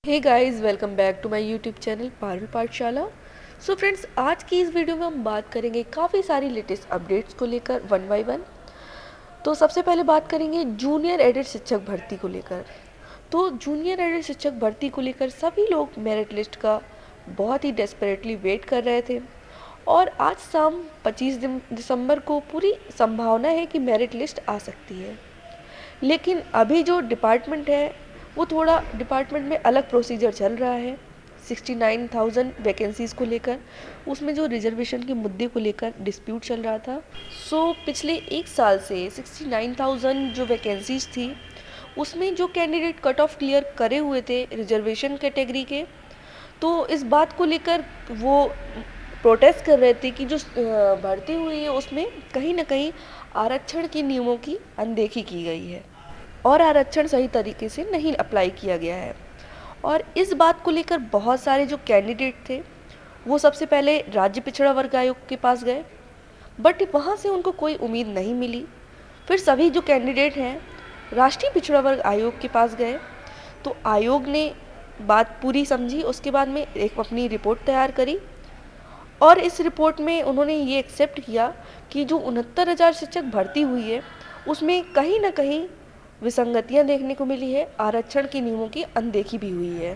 Hey guys, welcome back to my YouTube channel Parul Pathshala. So friends, आज की इस video में हम बात करेंगे काफ़ी सारी लेटेस्ट अपडेट्स को लेकर वन बाय वन। तो सबसे पहले बात करेंगे जूनियर एडेड शिक्षक भर्ती को लेकर। तो जूनियर एडेड शिक्षक भर्ती को लेकर सभी लोग मेरिट लिस्ट का बहुत ही डेस्परेटली वेट कर रहे थे और आज शाम 25 दिसंबर को पूरी संभावना है कि मेरिट लिस्ट आ सकती है। लेकिन अभी जो डिपार्टमेंट है वो थोड़ा डिपार्टमेंट में अलग प्रोसीजर चल रहा है 69,000 वैकेंसीज़ को लेकर। उसमें जो रिजर्वेशन के मुद्दे को लेकर डिस्प्यूट चल रहा था। पिछले एक साल से 69,000 जो वैकेंसीज थी उसमें जो कैंडिडेट कट ऑफ क्लियर करे हुए थे रिजर्वेशन कैटेगरी के, तो इस बात को लेकर वो प्रोटेस्ट कर रहे थे कि जो भर्ती हुई है उसमें कहीं ना कहीं आरक्षण के नियमों की अनदेखी की गई है और आरक्षण सही तरीके से नहीं अप्लाई किया गया है। और इस बात को लेकर बहुत सारे जो कैंडिडेट थे वो सबसे पहले राज्य पिछड़ा वर्ग आयोग के पास गए, बट वहाँ से उनको कोई उम्मीद नहीं मिली। फिर सभी जो कैंडिडेट हैं राष्ट्रीय पिछड़ा वर्ग आयोग के पास गए, तो आयोग ने बात पूरी समझी। उसके बाद में एक अपनी रिपोर्ट तैयार करी और इस रिपोर्ट में उन्होंने ये एक्सेप्ट किया कि जो 69,000 शिक्षक भर्ती हुई है उसमें कहीं ना कहीं विसंगतियां देखने को मिली है, आरक्षण के नियमों की अनदेखी भी हुई है।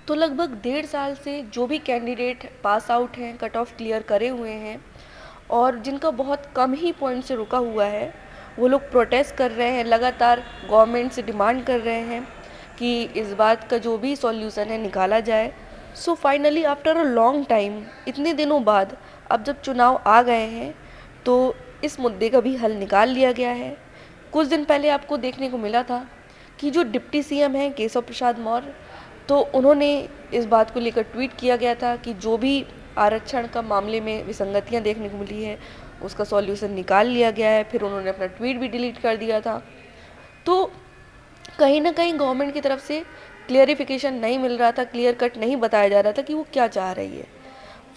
तो लगभग 1.5 साल से जो भी कैंडिडेट पास आउट हैं, कट ऑफ क्लियर करे हुए हैं और जिनका बहुत कम ही पॉइंट से रुका हुआ है, वो लोग प्रोटेस्ट कर रहे हैं, लगातार गवर्नमेंट से डिमांड कर रहे हैं कि इस बात का जो भी सॉल्यूशन है निकाला जाए। Finally after a long time, इतने दिनों बाद अब जब चुनाव आ गए हैं तो इस मुद्दे का भी हल निकाल लिया गया है। कुछ दिन पहले आपको देखने को मिला था कि जो डिप्टी सीएम हैं केशव प्रसाद मौर्य, तो उन्होंने इस बात को लेकर ट्वीट किया गया था कि जो भी आरक्षण का मामले में विसंगतियां देखने को मिली है उसका सॉल्यूशन निकाल लिया गया है। फिर उन्होंने अपना ट्वीट भी डिलीट कर दिया था। तो कहीं ना कहीं गवर्नमेंट की तरफ से क्लियरिफिकेशन नहीं मिल रहा था, क्लियर कट नहीं बताया जा रहा था कि वो क्या चाह रही है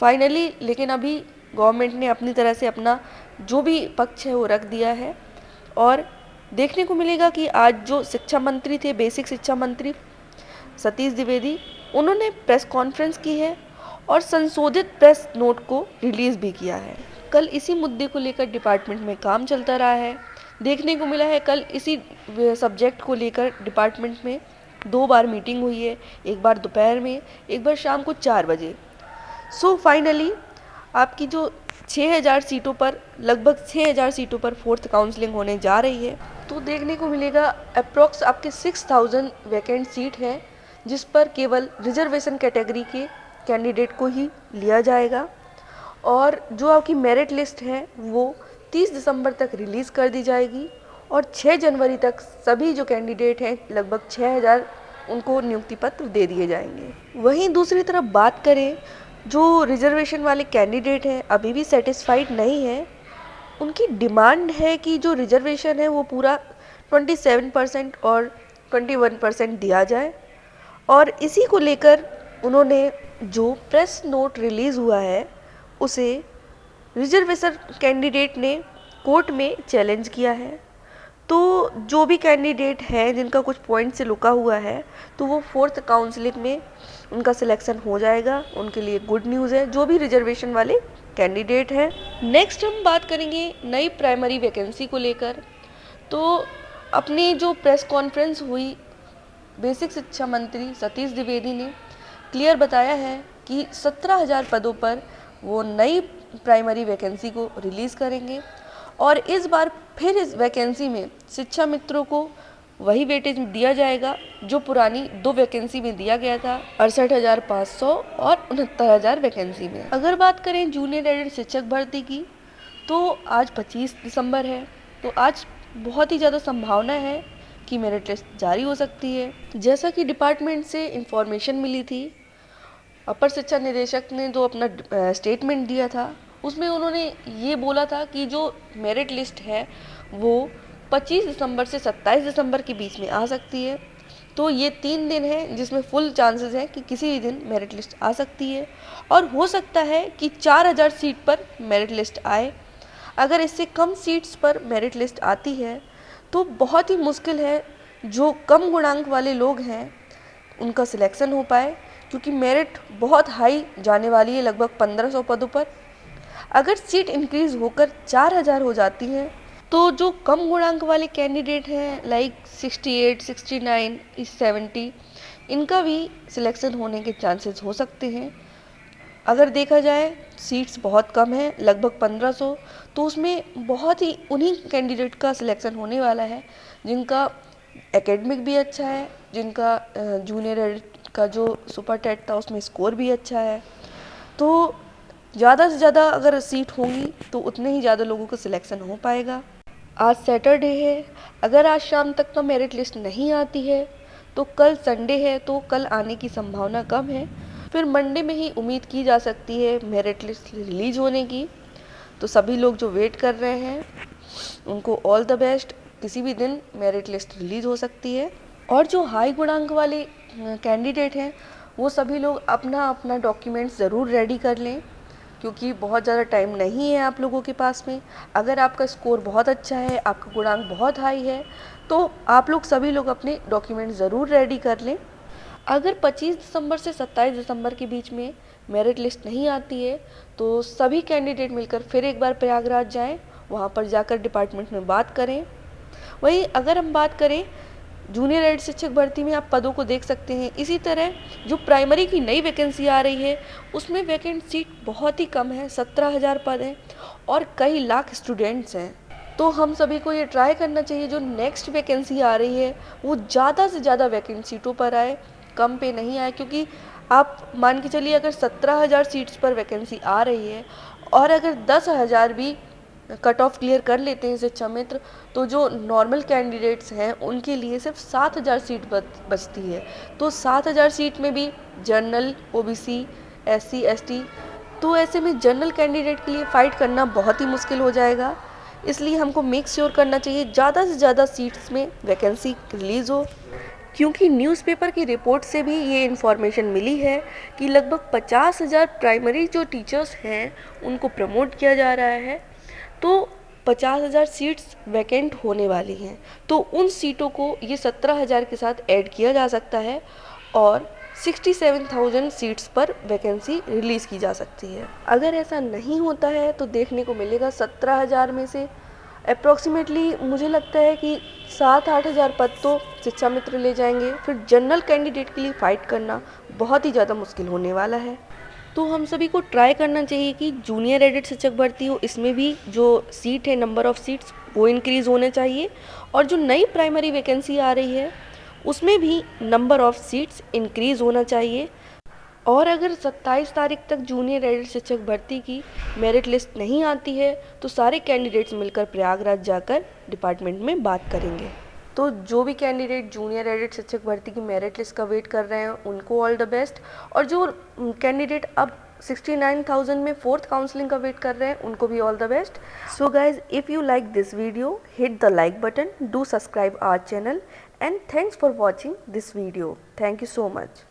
फाइनली। लेकिन अभी गवर्नमेंट ने अपनी तरह से अपना जो भी पक्ष है वो रख दिया है और देखने को मिलेगा कि आज जो शिक्षा मंत्री थे, बेसिक शिक्षा मंत्री सतीश द्विवेदी, उन्होंने प्रेस कॉन्फ्रेंस की है और संशोधित प्रेस नोट को रिलीज़ भी किया है। कल इसी मुद्दे को लेकर डिपार्टमेंट में काम चलता रहा है। देखने को मिला है कल इसी सब्जेक्ट को लेकर डिपार्टमेंट में 2 बार मीटिंग हुई है, एक बार दोपहर में, एक बार शाम को 4 बजे। फाइनली आपकी जो 6,000 सीटों पर, लगभग 6,000 सीटों पर फोर्थ काउंसलिंग होने जा रही है। तो देखने को मिलेगा अप्रॉक्स आपके 6,000 वैकेंट सीट है जिस पर केवल रिजर्वेशन कैटेगरी के कैंडिडेट को ही लिया जाएगा और जो आपकी मेरिट लिस्ट है वो 30 दिसंबर तक रिलीज़ कर दी जाएगी और 6 जनवरी तक सभी जो कैंडिडेट हैं, लगभग 6,000, उनको नियुक्ति पत्र दे दिए जाएंगे। वहीं दूसरी तरफ बात करें, जो रिजर्वेशन वाले कैंडिडेट हैं अभी भी सेटिस्फाइड नहीं है। उनकी डिमांड है कि जो रिजर्वेशन है वो पूरा 27% और 21% दिया जाए और इसी को लेकर उन्होंने जो प्रेस नोट रिलीज़ हुआ है उसे रिजर्वेशन कैंडिडेट ने कोर्ट में चैलेंज किया है। तो जो भी कैंडिडेट हैं जिनका कुछ पॉइंट से रुका हुआ है तो वो फोर्थ काउंसलिंग में उनका सिलेक्शन हो जाएगा, उनके लिए गुड न्यूज़ है जो भी रिजर्वेशन वाले कैंडिडेट हैं। नेक्स्ट हम बात करेंगे नई प्राइमरी वैकेंसी को लेकर। तो अपनी जो प्रेस कॉन्फ्रेंस हुई, बेसिक शिक्षा मंत्री सतीश द्विवेदी ने क्लियर बताया है कि 17,000 पदों पर वो नई प्राइमरी वैकेंसी को रिलीज़ करेंगे और इस बार फिर इस वैकेंसी में शिक्षा मित्रों को वही वेटेज दिया जाएगा जो पुरानी 2 वैकेंसी में दिया गया था, 68,500 और 69,000 वैकेंसी में। अगर बात करें जूनियर एडेड शिक्षक भर्ती की, तो आज 25 दिसंबर है, तो आज बहुत ही ज़्यादा संभावना है कि मेरिट लिस्ट जारी हो सकती है। जैसा कि डिपार्टमेंट से इंफॉर्मेशन मिली थी, अपर शिक्षा निदेशक ने जो अपना स्टेटमेंट दिया था उसमें उन्होंने ये बोला था कि जो मेरिट लिस्ट है वो 25 दिसंबर से 27 दिसंबर के बीच में आ सकती है। तो ये 3 दिन हैं जिसमें फुल चांसेस हैं कि किसी भी दिन मेरिट लिस्ट आ सकती है और हो सकता है कि 4,000 सीट पर मेरिट लिस्ट आए। अगर इससे कम सीट्स पर मेरिट लिस्ट आती है तो बहुत ही मुश्किल है, जो कम गुणांक वाले लोग हैं उनका सिलेक्शन हो पाए, क्योंकि मेरिट बहुत हाई जाने वाली है, लगभग 1500 पदों पर। अगर सीट इंक्रीज़ होकर 4000 हो जाती हैं तो जो कम गुणांक वाले कैंडिडेट हैं लाइक 68, 69, 70, इनका भी सिलेक्शन होने के चांसेस हो सकते हैं। अगर देखा जाए सीट्स बहुत कम हैं, लगभग 1500, तो उसमें बहुत ही उन्हीं कैंडिडेट का सिलेक्शन होने वाला है जिनका एकेडमिक भी अच्छा है, जिनका जूनियर एडिट का जो सुपर टेट था उसमें स्कोर भी अच्छा है। तो ज़्यादा से ज़्यादा अगर सीट होंगी तो उतने ही ज़्यादा लोगों का सिलेक्शन हो पाएगा। आज सैटरडे है, अगर आज शाम तक का मेरिट लिस्ट नहीं आती है तो कल संडे है, तो कल आने की संभावना कम है। फिर मंडे में ही उम्मीद की जा सकती है मेरिट लिस्ट रिलीज़ होने की। तो सभी लोग जो वेट कर रहे हैं उनको ऑल द बेस्ट, किसी भी दिन मेरिट लिस्ट रिलीज़ हो सकती है। और जो हाई गुणांक वाले कैंडिडेट हैं वो सभी लोग अपना अपना डॉक्यूमेंट्स ज़रूर रेडी कर लें, क्योंकि बहुत ज़्यादा टाइम नहीं है आप लोगों के पास में। अगर आपका स्कोर बहुत अच्छा है, आपका गुणांक बहुत हाई है, तो आप लोग सभी लोग अपने डॉक्यूमेंट ज़रूर रेडी कर लें। अगर 25 दिसंबर से 27 दिसंबर के बीच में मेरिट लिस्ट नहीं आती है तो सभी कैंडिडेट मिलकर फिर एक बार प्रयागराज जाएं, वहाँ पर जाकर डिपार्टमेंट में बात करें। वहीं अगर हम बात करें जूनियर एड शिक्षक भर्ती में, आप पदों को देख सकते हैं। इसी तरह जो प्राइमरी की नई वैकेंसी आ रही है उसमें वैकेंट सीट बहुत ही कम है, 17,000 पद हैं और कई लाख स्टूडेंट्स हैं। तो हम सभी को ये ट्राई करना चाहिए जो नेक्स्ट वैकेंसी आ रही है वो ज़्यादा से ज़्यादा वैकेंट सीटों पर आए, कम पे नहीं आए। क्योंकि आप मान के चलिए अगर 17,000 सीट्स पर वैकेंसी आ रही है और अगर 10,000 भी कट ऑफ क्लियर कर लेते हैं शिक्षा मित्र, तो जो नॉर्मल कैंडिडेट्स हैं उनके लिए सिर्फ 7,000 सीट बचती है। तो 7,000 सीट में भी जनरल, ओबीसी, एससी, एसटी, तो ऐसे में जनरल कैंडिडेट के लिए फ़ाइट करना बहुत ही मुश्किल हो जाएगा। इसलिए हमको मेक श्योर करना चाहिए ज़्यादा से ज़्यादा सीट्स में वैकेंसी रिलीज़ हो। क्योंकि न्यूज़पेपर की रिपोर्ट से भी ये इन्फॉर्मेशन मिली है कि लगभग 50,000 प्राइमरी जो टीचर्स हैं उनको प्रमोट किया जा रहा है, तो 50,000 सीट्स वैकेंट होने वाली हैं। तो उन सीटों को ये 17,000 के साथ ऐड किया जा सकता है और 67,000 सीट्स पर वैकेंसी रिलीज़ की जा सकती है। अगर ऐसा नहीं होता है तो देखने को मिलेगा 17,000 में से अप्रॉक्सीमेटली मुझे लगता है कि 7-8 हज़ार पद तो शिक्षा मित्र ले जाएंगे। फिर जनरल कैंडिडेट के लिए फ़ाइट करना बहुत ही ज़्यादा मुश्किल होने वाला है। तो हम सभी को ट्राई करना चाहिए कि जूनियर एडेड शिक्षक भर्ती हो, इसमें भी जो सीट है, नंबर ऑफ़ सीट्स वो इंक्रीज़ होने चाहिए। और जो नई प्राइमरी वैकेंसी आ रही है उसमें भी नंबर ऑफ़ सीट्स इंक्रीज़ होना चाहिए। और अगर 27 तारीख तक जूनियर एडेड शिक्षक भर्ती की मेरिट लिस्ट नहीं आती है तो सारे कैंडिडेट्स मिलकर प्रयागराज जाकर डिपार्टमेंट में बात करेंगे। तो जो भी कैंडिडेट जूनियर एडेड शिक्षक भर्ती की मेरिट लिस्ट का वेट कर रहे हैं उनको ऑल द बेस्ट, और जो कैंडिडेट अब 69,000 में फोर्थ काउंसलिंग का वेट कर रहे हैं उनको भी all the best. So guys, if you like this video, hit the like button, do subscribe our channel, and thanks for watching this video. Thank you so much.